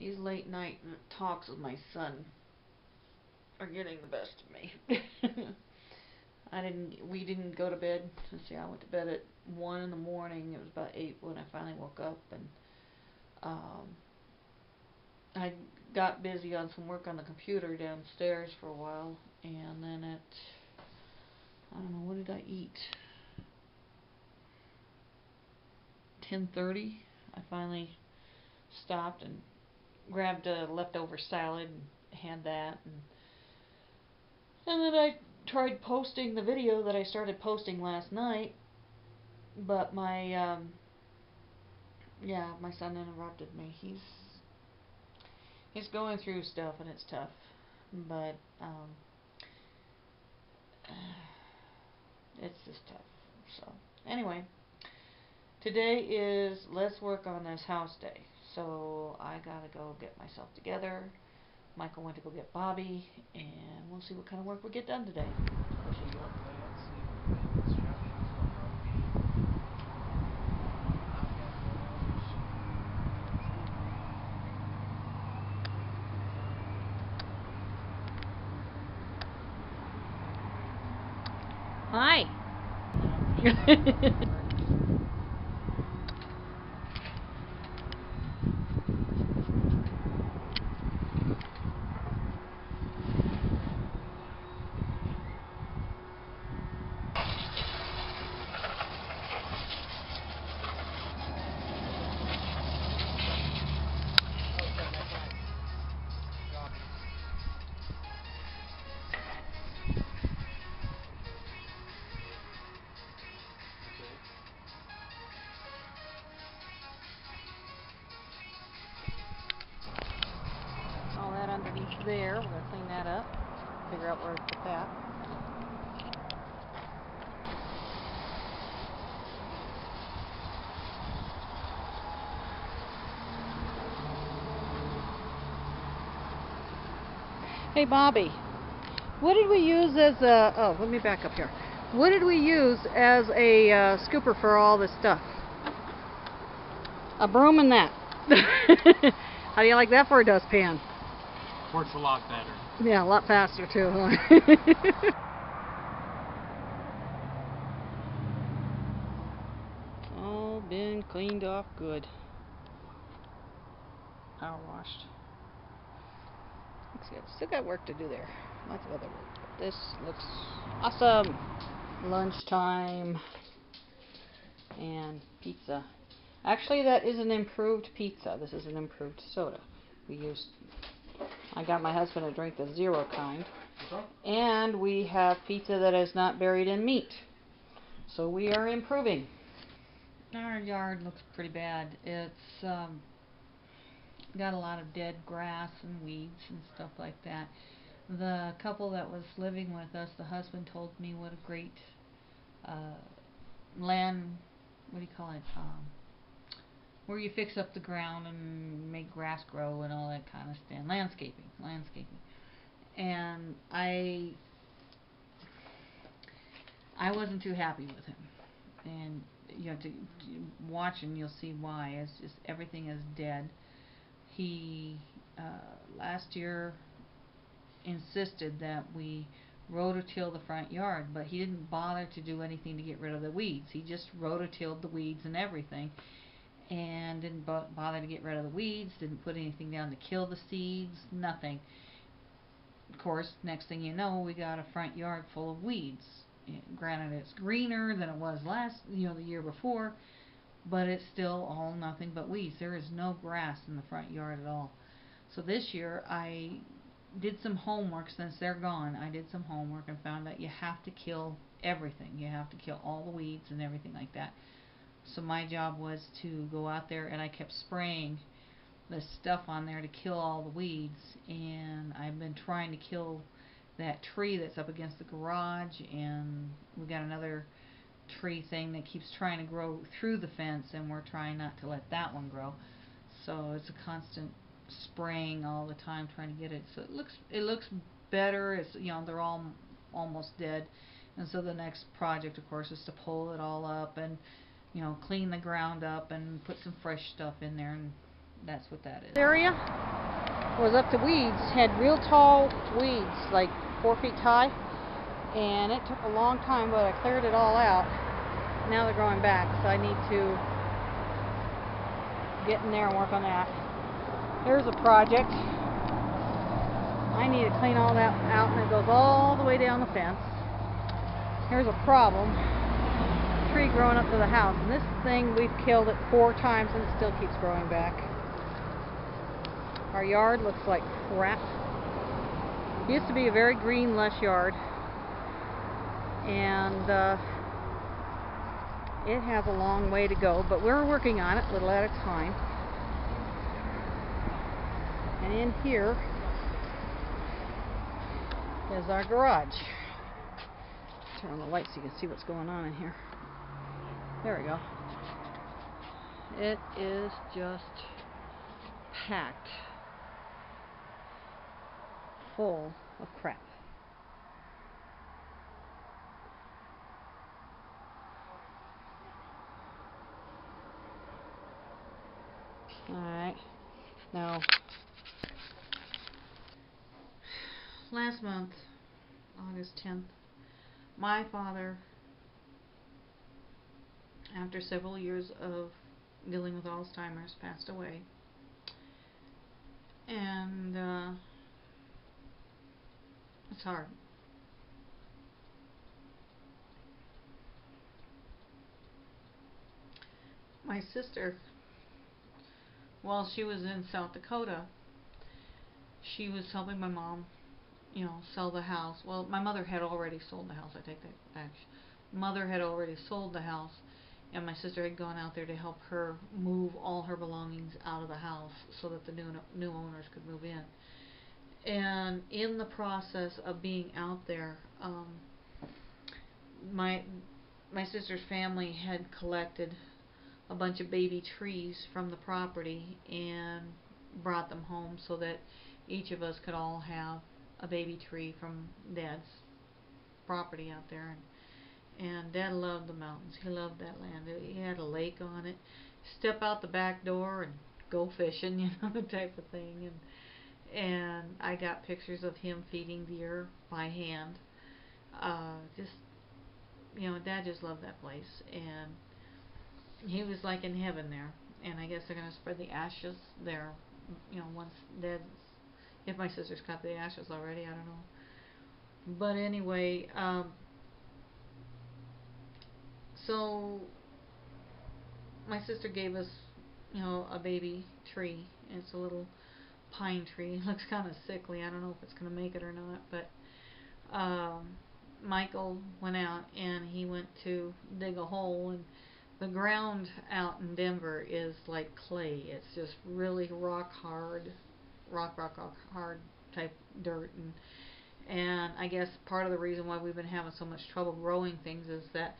These late night talks with my son are getting the best of me. We didn't go to bed. Let's see, I went to bed at 1 in the morning. It was about 8 when I finally woke up, and I got busy on some work on the computer downstairs for a while, and then at, I don't know, what did I eat? 10:30, I finally stopped and grabbed a leftover salad and had that, and then I tried posting the video that I started posting last night, but my my son interrupted me. He's going through stuff and it's tough, but it's just tough. So anyway, today is let's work on this house day. So I gotta go get myself together. Michael went to go get Bobby, and we'll see what kind of work we get done today. Hi. All that underneath there, we're going to clean that up, figure out where to put that. Hey Bobby, what did we use as a, oh, let me back up here. What did we use as a scooper for all this stuff? A broom and that. How do you like that for a dustpan? Works a lot better. Yeah, a lot faster too, huh? All been cleaned off good. Power washed. Looks good. Still got work to do there. Lots of other work. But this looks awesome. Lunchtime and pizza. Actually, that is an improved pizza. This is an improved soda. I got my husband to drink the zero kind. And we have pizza that is not buried in meat. So we are improving. Our yard looks pretty bad. It's got a lot of dead grass and weeds and stuff like that. The couple that was living with us, the husband told me what a great land, what do you call it, where you fix up the ground and make grass grow and all that kind of stuff. Landscaping. And I wasn't too happy with him. And you have to watch and you'll see why. It's just everything is dead. He last year insisted that we rototill the front yard, but he didn't bother to do anything to get rid of the weeds. He just rototilled the weeds and everything, and didn't bother to get rid of the weeds, didn't put anything down to kill the seeds, nothing. Of course, next thing you know, we got a front yard full of weeds. Granted, it's greener than it was the year before, but it's still all nothing but weeds. There is no grass in the front yard at all. So this year, I did some homework. Since they're gone, I did some homework and found out you have to kill everything. You have to kill all the weeds and everything like that. So my job was to go out there, and I kept spraying the stuff on there to kill all the weeds, and I've been trying to kill that tree that's up against the garage, and we got another tree thing that keeps trying to grow through the fence, and we're trying not to let that one grow. So it's a constant spraying all the time, trying to get it so it looks better. It's, they're all almost dead, and so the next project, of course, is to pull it all up and clean the ground up and put some fresh stuff in there and that's what that is. Area was up to weeds, had real tall weeds, like 4 feet high, and it took a long time, but I cleared it all out. Now they're growing back, so I need to get in there and work on that. There's a project. I need to clean all that out, and it goes all the way down the fence. Here's a problem. Tree growing up to the house, and this thing, we've killed it 4 times and it still keeps growing back. Our yard looks like crap. It used to be a very green, lush yard, and it has a long way to go, but we're working on it, little at a time. And in here is our garage. Turn on the light so you can see what's going on in here. There we go. It is just packed full of crap. Alright, now Last month, August 10th, my father, after several years of dealing with Alzheimer's, passed away. And it's hard. My sister, while she was in South Dakota, she was helping my mom, sell the house. Well, my mother had already sold the house. I take that back. Mother had already sold the house, and my sister had gone out there to help her move all her belongings out of the house so that the new owners could move in. And in the process of being out there, my sister's family had collected a bunch of baby trees from the property and brought them home so that each of us could all have a baby tree from Dad's property out there. And Dad loved the mountains. He loved that land. He had a lake on it. Step out the back door and go fishing, type of thing. And I got pictures of him feeding deer by hand. Dad just loved that place, and he was like in heaven there. And I guess they're gonna spread the ashes there, once Dad's. If my sister's got the ashes already, I don't know. But anyway, so my sister gave us, a baby tree. It's a little pine tree. It looks kind of sickly. I don't know if it's going to make it or not. But Michael went out and he went to dig a hole, and the ground out in Denver is like clay. It's just really rock hard type dirt, and I guess part of the reason why we've been having so much trouble growing things is that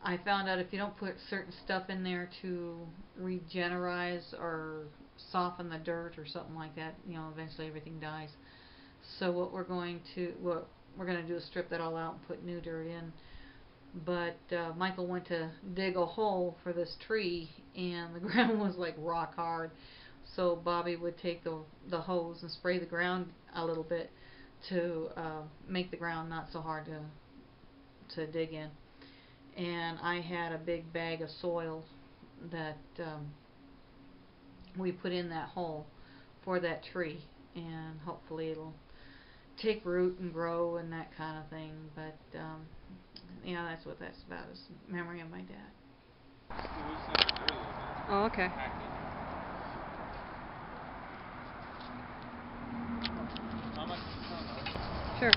I found out if you don't put certain stuff in there to regenerize or soften the dirt or something like that, eventually everything dies. So what we're going to do is strip that all out and put new dirt in. But Michael went to dig a hole for this tree, and the ground was like rock hard. So Bobby would take the hose and spray the ground a little bit to make the ground not so hard to dig in. And I had a big bag of soil that we put in that hole for that tree, and hopefully it'll take root and grow and that kind of thing. But that's what that's about, is memory of my dad. Oh, okay. Sure.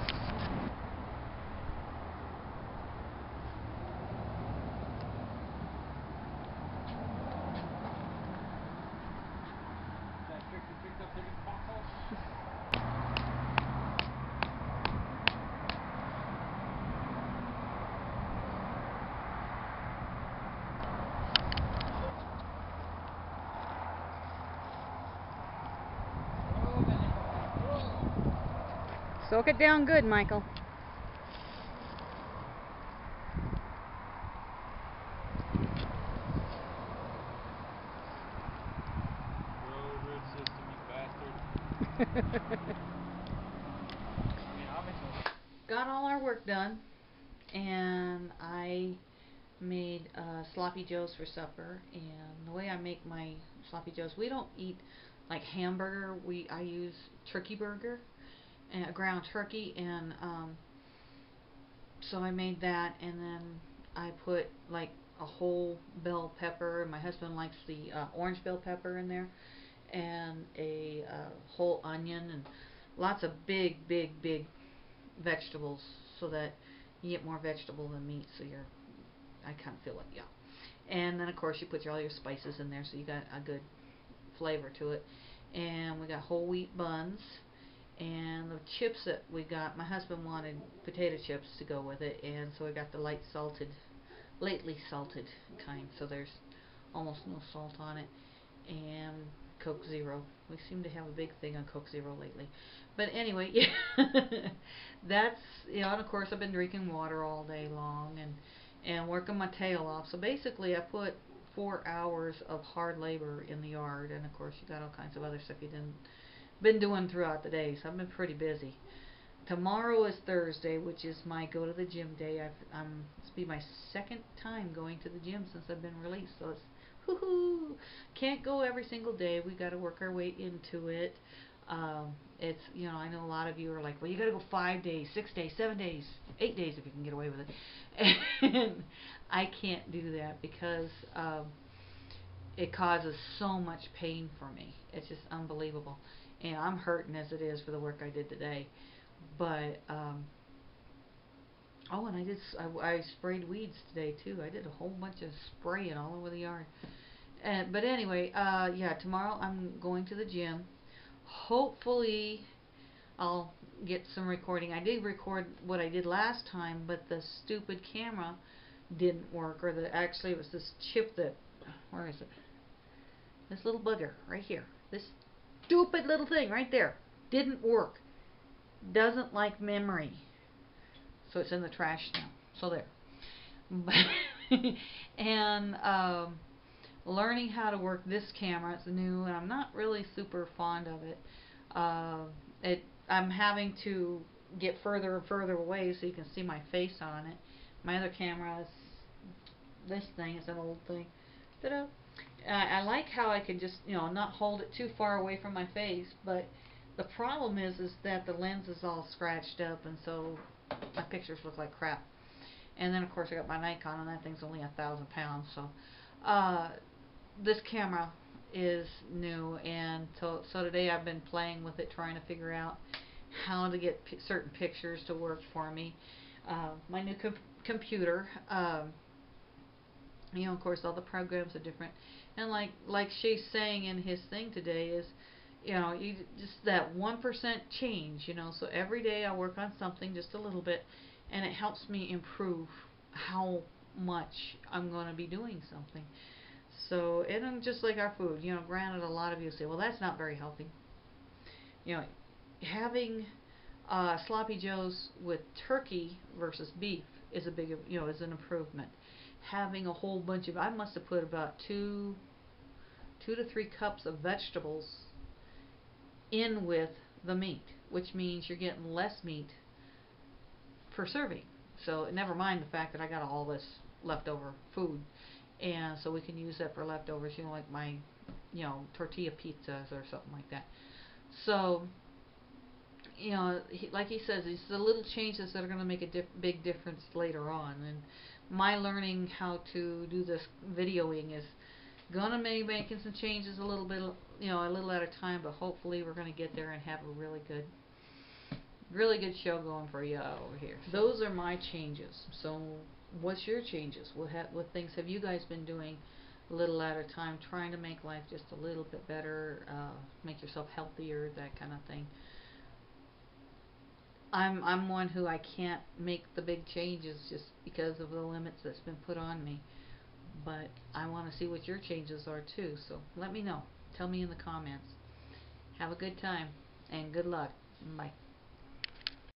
Soak it down good, Michael. Row, Got all our work done, and I made sloppy joes for supper. And the way I make my sloppy joes, we don't eat like hamburger. I use turkey burger and ground turkey, and so I made that, and then I put like a whole bell pepper. My husband likes the orange bell pepper in there, and a whole onion, and lots of big vegetables, so that you get more vegetable than meat. So I kind of feel it, yeah. And then of course you put all your spices in there, so you got a good flavor to it. And we got whole wheat buns, and the chips that we got, my husband wanted potato chips to go with it, and so I got the lightly salted kind, so there's almost no salt on it. And Coke Zero. We seem to have a big thing on Coke Zero lately. But anyway, yeah. That's, you know, and of course I've been drinking water all day long, and working my tail off. So basically I put 4 hours of hard labor in the yard, and of course you got all kinds of other stuff you didn't been doing throughout the day, so I've been pretty busy. Tomorrow is Thursday, which is my go to the gym day. This will be my second time going to the gym since I've been released, so it's woohoo! Can't go every single day. We got to work our way into it. It's, you know, I know a lot of you are like, well, you got to go 5 days, 6 days, 7 days, 8 days if you can get away with it. And I can't do that because it causes so much pain for me. It's just unbelievable. And I'm hurting as it is for the work I did today. But oh, and I sprayed weeds today too. I did a whole bunch of spraying all over the yard. But anyway, yeah, tomorrow I'm going to the gym. Hopefully I'll get some recording. I did record what I did last time, but the stupid camera didn't work, or actually it was this chip that, where is it? This little bugger right here. This stupid little thing right there didn't work. Doesn't like memory. So it's in the trash now. So there. And learning how to work this camera. It's new, and I'm not really super fond of it. I'm having to get further and further away so you can see my face on it. My other camera is this thing. It's an old thing. Ta-da! I like how I can just, you know, not hold it too far away from my face, but the problem is that the lens is all scratched up, and so my pictures look like crap. And then of course I got my Nikon, and that thing's only 1,000 pounds. So this camera is new, and so today I've been playing with it, trying to figure out how to get certain pictures to work for me. My new computer, you know, of course all the programs are different, and like Shay's saying in his thing today is, you know, you just that 1% change, you know. So every day I work on something just a little bit, and it helps me improve how much I'm going to be doing something. So, and I'm just like our food, you know, granted a lot of you say, well, that's not very healthy. You know, having sloppy joes with turkey versus beef is a big, you know, is an improvement. Having a whole bunch of, I must have put about 2 to 3 cups of vegetables in with the meat, which means you're getting less meat per serving. So never mind the fact that I got all this leftover food, and so we can use that for leftovers, you know, like my, you know, tortilla pizzas or something like that. So, you know, like he says, it's the little changes that are going to make a big difference later on. And my learning how to do this videoing is gonna be making some changes a little bit, you know, a little at a time, but hopefully we're gonna get there and have a really good show going for you over here. Those are my changes. So what's your changes? What things have you guys been doing a little at a time, trying to make life just a little bit better, make yourself healthier, that kind of thing? I'm one who I can't make the big changes just because of the limits that's been put on me. But I want to see what your changes are too, so let me know. Tell me in the comments. Have a good time, and good luck. Bye.